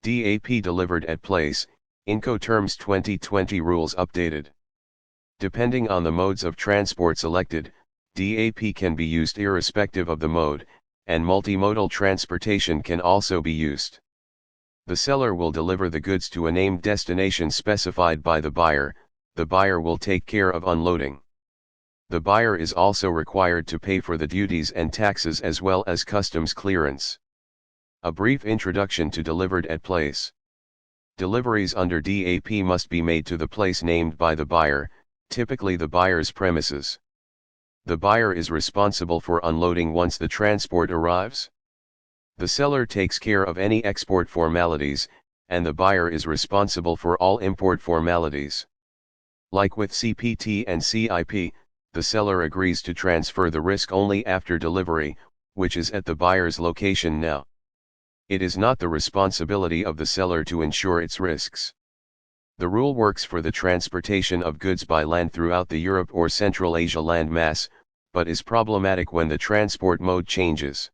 DAP delivered at place, Incoterms 2020 rules updated. Depending on the modes of transport selected, DAP can be used irrespective of the mode, and multimodal transportation can also be used. The seller will deliver the goods to a named destination specified by the buyer will take care of unloading. The buyer is also required to pay for the duties and taxes as well as customs clearance. A brief introduction to delivered at place. Deliveries under DAP must be made to the place named by the buyer, typically the buyer's premises. The buyer is responsible for unloading once the transport arrives. The seller takes care of any export formalities, and the buyer is responsible for all import formalities. Like with CPT and CIP, the seller agrees to transfer the risk only after delivery, which is at the buyer's location now. It is not the responsibility of the seller to insure its risks. The rule works for the transportation of goods by land throughout the Europe or Central Asia landmass, but is problematic when the transport mode changes.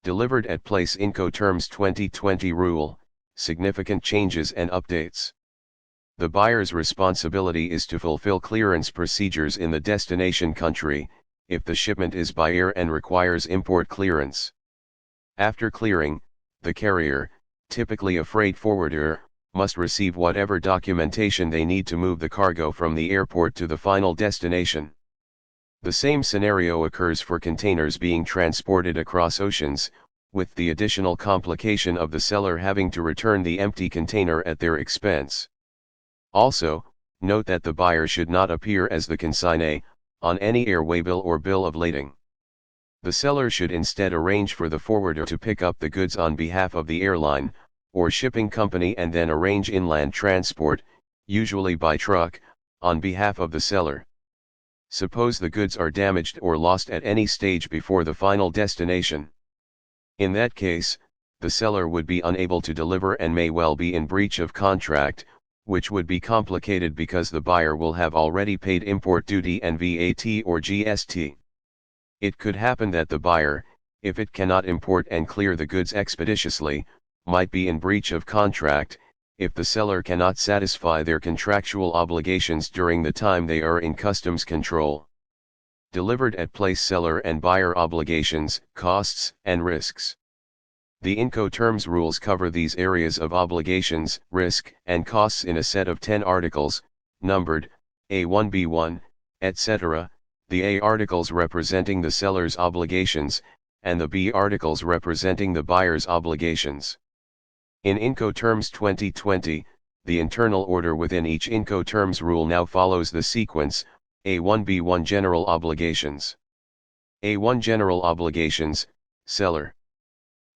Delivered at place Incoterms 2020 rule, significant changes and updates. The buyer's responsibility is to fulfill clearance procedures in the destination country, if the shipment is by air and requires import clearance. After clearing, the carrier, typically a freight forwarder, must receive whatever documentation they need to move the cargo from the airport to the final destination. The same scenario occurs for containers being transported across oceans, with the additional complication of the seller having to return the empty container at their expense. Also, note that the buyer should not appear as the consignee on any airway bill or bill of lading. The seller should instead arrange for the forwarder to pick up the goods on behalf of the airline or shipping company and then arrange inland transport, usually by truck, on behalf of the seller. Suppose the goods are damaged or lost at any stage before the final destination. In that case, the seller would be unable to deliver and may well be in breach of contract, which would be complicated because the buyer will have already paid import duty and VAT or GST. It could happen that the buyer, if it cannot import and clear the goods expeditiously, might be in breach of contract, if the seller cannot satisfy their contractual obligations during the time they are in customs control. Delivered at place seller and buyer obligations, costs, and risks. The Incoterms rules cover these areas of obligations, risk, and costs in a set of 10 articles, numbered A1 B1, etc., the A articles representing the seller's obligations, and the B articles representing the buyer's obligations. In Incoterms 2020, the internal order within each Incoterms rule now follows the sequence, A1 B1 General Obligations. A1 General Obligations, Seller.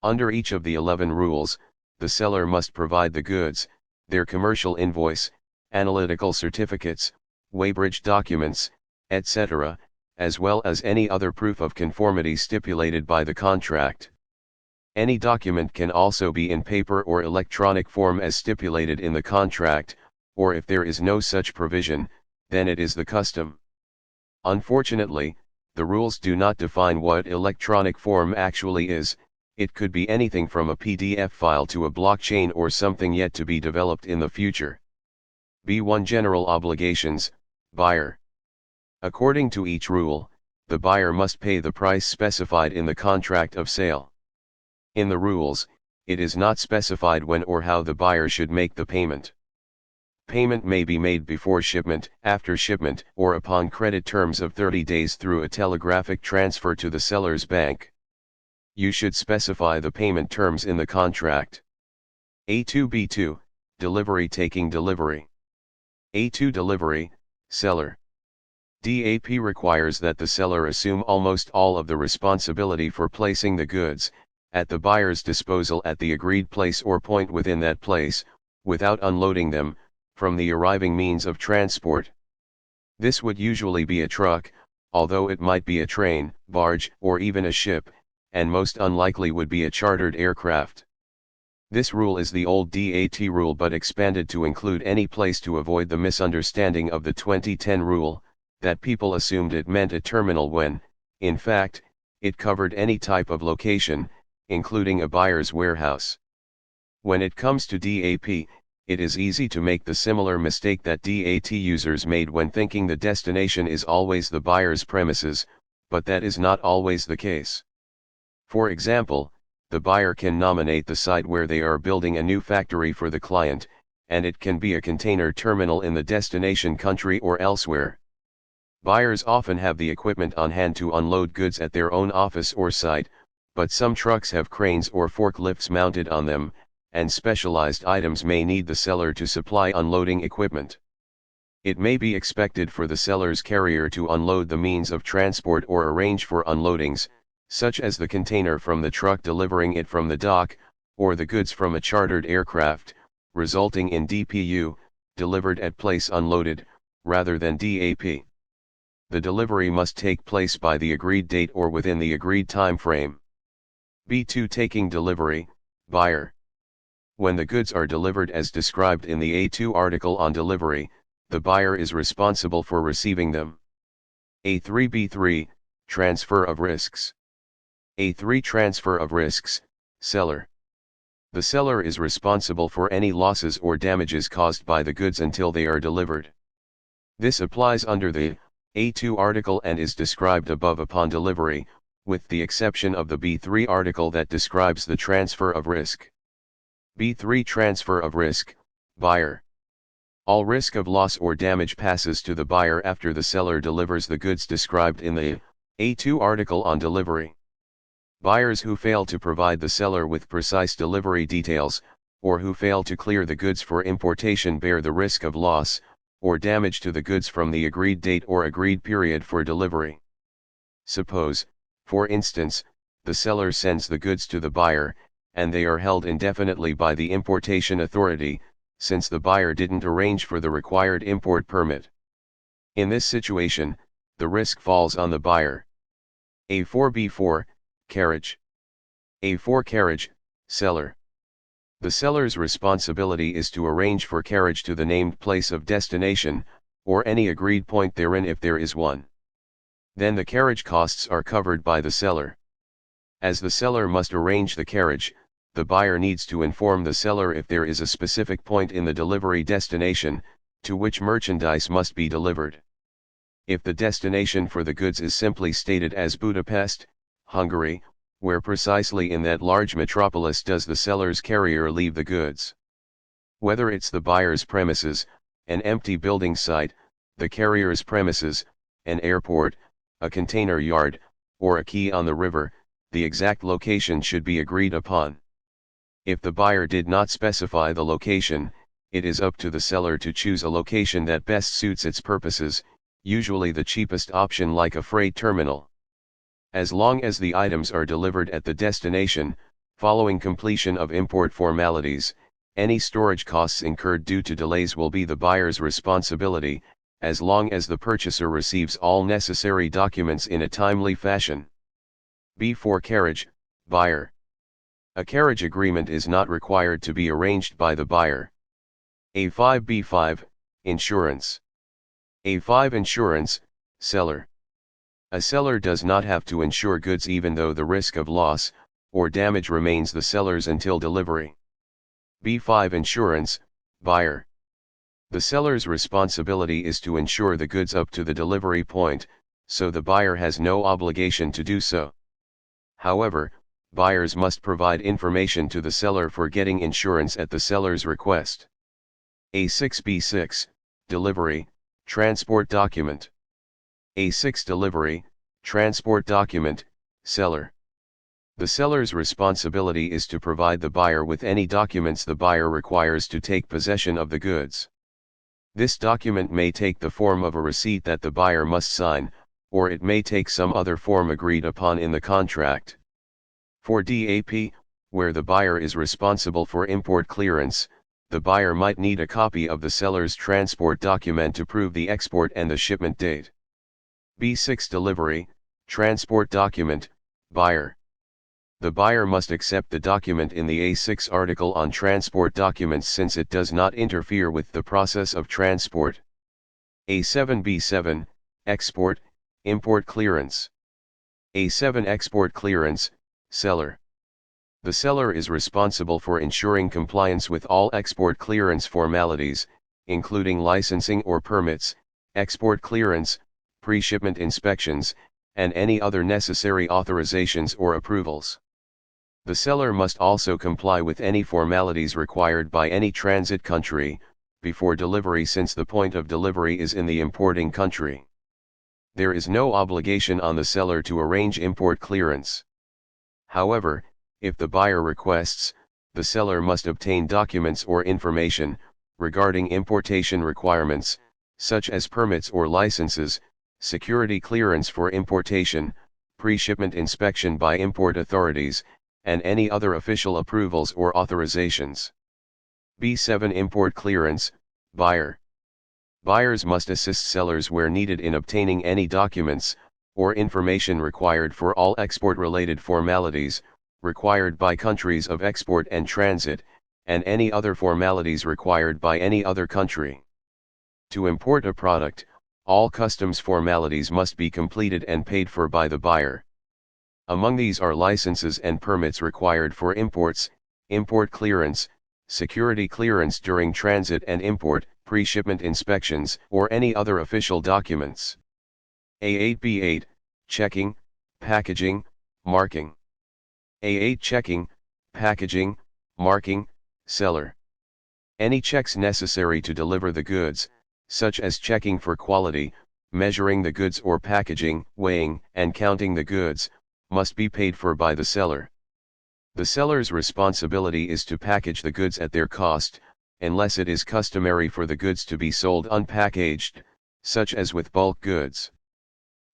Under each of the 11 rules, the seller must provide the goods, their commercial invoice, analytical certificates, weighbridge documents, etc., as well as any other proof of conformity stipulated by the contract. Any document can also be in paper or electronic form as stipulated in the contract, or if there is no such provision, then it is the custom. Unfortunately, the rules do not define what electronic form actually is. It could be anything from a PDF file to a blockchain or something yet to be developed in the future. B1 General Obligations, Buyer. According to each rule, the buyer must pay the price specified in the contract of sale. In the rules, it is not specified when or how the buyer should make the payment. Payment may be made before shipment, after shipment, or upon credit terms of 30 days through a telegraphic transfer to the seller's bank. You should specify the payment terms in the contract. A2B2, Delivery taking delivery. A2 Delivery, Seller. DAP requires that the seller assume almost all of the responsibility for placing the goods, at the buyer's disposal at the agreed place or point within that place, without unloading them, from the arriving means of transport. This would usually be a truck, although it might be a train, barge, or even a ship, and most unlikely would be a chartered aircraft. This rule is the old DAT rule but expanded to include any place to avoid the misunderstanding of the 2010 rule, that people assumed it meant a terminal when, in fact, it covered any type of location, including a buyer's warehouse. When it comes to DAP, it is easy to make the similar mistake that DAT users made when thinking the destination is always the buyer's premises, but that is not always the case. For example, the buyer can nominate the site where they are building a new factory for the client, and it can be a container terminal in the destination country or elsewhere. Buyers often have the equipment on hand to unload goods at their own office or site, but some trucks have cranes or forklifts mounted on them, and specialized items may need the seller to supply unloading equipment. It may be expected for the seller's carrier to unload the means of transport or arrange for unloadings, such as the container from the truck delivering it from the dock, or the goods from a chartered aircraft, resulting in DPU, delivered at place unloaded, rather than DAP. The delivery must take place by the agreed date or within the agreed time frame. B2 Taking delivery, buyer. When the goods are delivered as described in the A2 article on delivery, the buyer is responsible for receiving them. A3B3, Transfer of risks. A3 Transfer of risks, seller. The seller is responsible for any losses or damages caused by the goods until they are delivered. This applies under the A2 article and is described above upon delivery, with the exception of the B3 article that describes the transfer of risk. B3 Transfer of risk, buyer. All risk of loss or damage passes to the buyer after the seller delivers the goods described in the A2 article on delivery. Buyers who fail to provide the seller with precise delivery details, or who fail to clear the goods for importation bear the risk of loss, or damage to the goods from the agreed date or agreed period for delivery. Suppose, for instance, the seller sends the goods to the buyer, and they are held indefinitely by the importation authority, since the buyer didn't arrange for the required import permit. In this situation, the risk falls on the buyer. A4B4, Carriage. A4 Carriage, seller. The seller's responsibility is to arrange for carriage to the named place of destination, or any agreed point therein if there is one. Then the carriage costs are covered by the seller. As the seller must arrange the carriage, the buyer needs to inform the seller if there is a specific point in the delivery destination, to which merchandise must be delivered. If the destination for the goods is simply stated as Budapest, Hungary, where precisely in that large metropolis does the seller's carrier leave the goods? Whether it's the buyer's premises, an empty building site, the carrier's premises, an airport, a container yard, or a quay on the river, the exact location should be agreed upon. If the buyer did not specify the location, it is up to the seller to choose a location that best suits its purposes, usually the cheapest option like a freight terminal. As long as the items are delivered at the destination, following completion of import formalities, any storage costs incurred due to delays will be the buyer's responsibility, as long as the purchaser receives all necessary documents in a timely fashion. B4 Carriage, buyer. A carriage agreement is not required to be arranged by the buyer. A5B5, Insurance. A5 Insurance, seller. A seller does not have to insure goods even though the risk of loss, or damage remains the seller's until delivery. B5 Insurance, buyer. The seller's responsibility is to insure the goods up to the delivery point, so the buyer has no obligation to do so. However, buyers must provide information to the seller for getting insurance at the seller's request. A6B6, Delivery, Transport Document. A6 Delivery, Transport Document, seller. The seller's responsibility is to provide the buyer with any documents the buyer requires to take possession of the goods. This document may take the form of a receipt that the buyer must sign, or it may take some other form agreed upon in the contract. For DAP, where the buyer is responsible for import clearance, the buyer might need a copy of the seller's transport document to prove the export and the shipment date. B6 Delivery, Transport Document, buyer. The buyer must accept the document in the A6 article on transport documents since it does not interfere with the process of transport. A7B7, Export, Import Clearance. A7 Export Clearance, seller. The seller is responsible for ensuring compliance with all export clearance formalities, including licensing or permits, export clearance, pre-shipment inspections, and any other necessary authorizations or approvals. The seller must also comply with any formalities required by any transit country, before delivery, since the point of delivery is in the importing country. There is no obligation on the seller to arrange import clearance. However, if the buyer requests, the seller must obtain documents or information regarding importation requirements, such as permits or licenses, security clearance for importation, pre-shipment inspection by import authorities, and any other official approvals or authorizations. B7 Import Clearance, Buyer. Buyers must assist sellers where needed in obtaining any documents or information required for all export-related formalities required by countries of export and transit, and any other formalities required by any other country. To import a product, all customs formalities must be completed and paid for by the buyer. Among these are licenses and permits required for imports, import clearance, security clearance during transit and import, pre-shipment inspections, or any other official documents. A8B8, Checking, Packaging, Marking. A8 Checking, Packaging, Marking, Seller. Any checks necessary to deliver the goods, such as checking for quality, measuring the goods or packaging, weighing and counting the goods, must be paid for by the seller. The seller's responsibility is to package the goods at their cost, unless it is customary for the goods to be sold unpackaged, such as with bulk goods.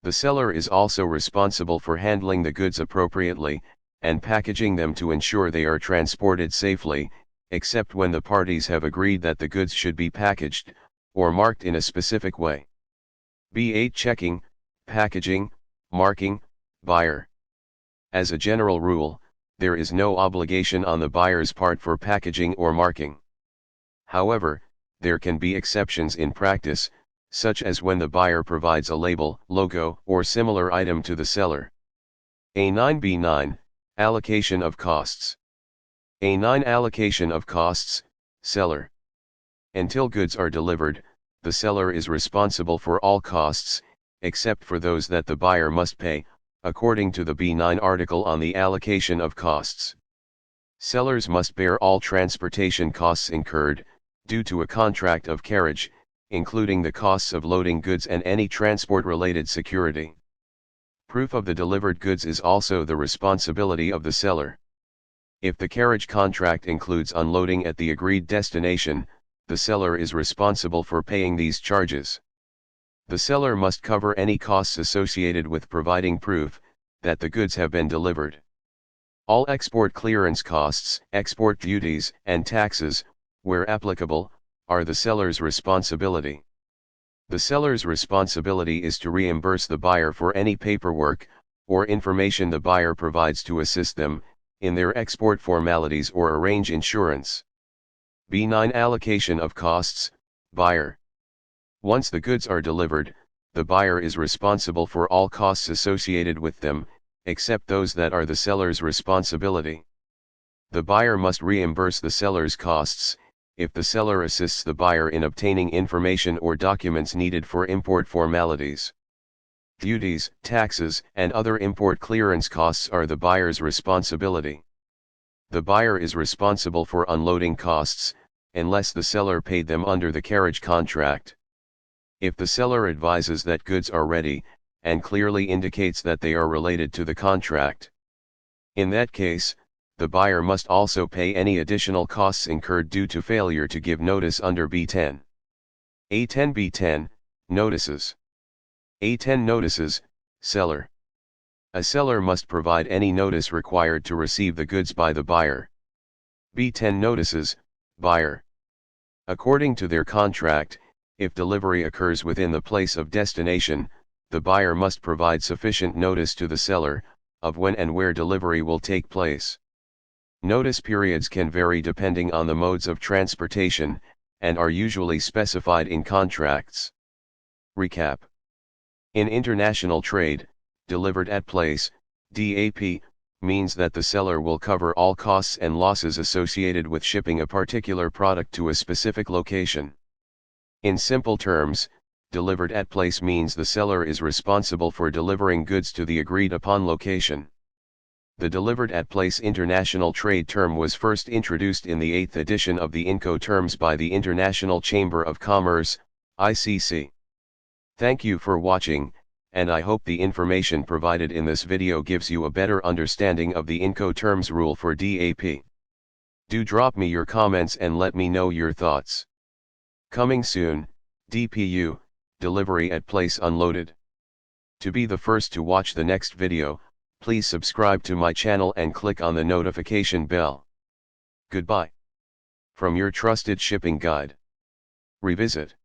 The seller is also responsible for handling the goods appropriately, and packaging them to ensure they are transported safely, except when the parties have agreed that the goods should be packaged, or marked in a specific way. B8 Checking, Packaging, Marking, Buyer. As a general rule, there is no obligation on the buyer's part for packaging or marking. However, there can be exceptions in practice, such as when the buyer provides a label, logo, or similar item to the seller. A9B9, Allocation of Costs. A9 Allocation of Costs, Seller. Until goods are delivered, the seller is responsible for all costs, except for those that the buyer must pay, according to the B9 article on the allocation of costs. Sellers must bear all transportation costs incurred, due to a contract of carriage, including the costs of loading goods and any transport-related security. Proof of the delivered goods is also the responsibility of the seller. If the carriage contract includes unloading at the agreed destination, the seller is responsible for paying these charges. The seller must cover any costs associated with providing proof that the goods have been delivered. All export clearance costs, export duties, and taxes, where applicable, are the seller's responsibility. The seller's responsibility is to reimburse the buyer for any paperwork or information the buyer provides to assist them in their export formalities or arrange insurance. B9 Allocation of Costs, Buyer. Once the goods are delivered, the buyer is responsible for all costs associated with them, except those that are the seller's responsibility. The buyer must reimburse the seller's costs if the seller assists the buyer in obtaining information or documents needed for import formalities. Duties, taxes, and other import clearance costs are the buyer's responsibility. The buyer is responsible for unloading costs, unless the seller paid them under the carriage contract. If the seller advises that goods are ready, and clearly indicates that they are related to the contract, in that case, the buyer must also pay any additional costs incurred due to failure to give notice under B10. A10 B10, Notices. A10 Notices, Seller. A seller must provide any notice required to receive the goods by the buyer. B10 Notices, Buyer. According to their contract, if delivery occurs within the place of destination, the buyer must provide sufficient notice to the seller of when and where delivery will take place. Notice periods can vary depending on the modes of transportation, and are usually specified in contracts. Recap. In international trade, delivered at place, DAP, means that the seller will cover all costs and losses associated with shipping a particular product to a specific location. In simple terms, delivered at place means the seller is responsible for delivering goods to the agreed upon location. The delivered at place international trade term was first introduced in the 8th edition of the Incoterms by the International Chamber of Commerce, ICC. Thank you for watching, and I hope the information provided in this video gives you a better understanding of the Incoterms rule for DAP. Do drop me your comments and let me know your thoughts. Coming soon, DPU, Delivery at Place Unloaded. To be the first to watch the next video, please subscribe to my channel and click on the notification bell. Goodbye. From your trusted shipping guide. Revisit.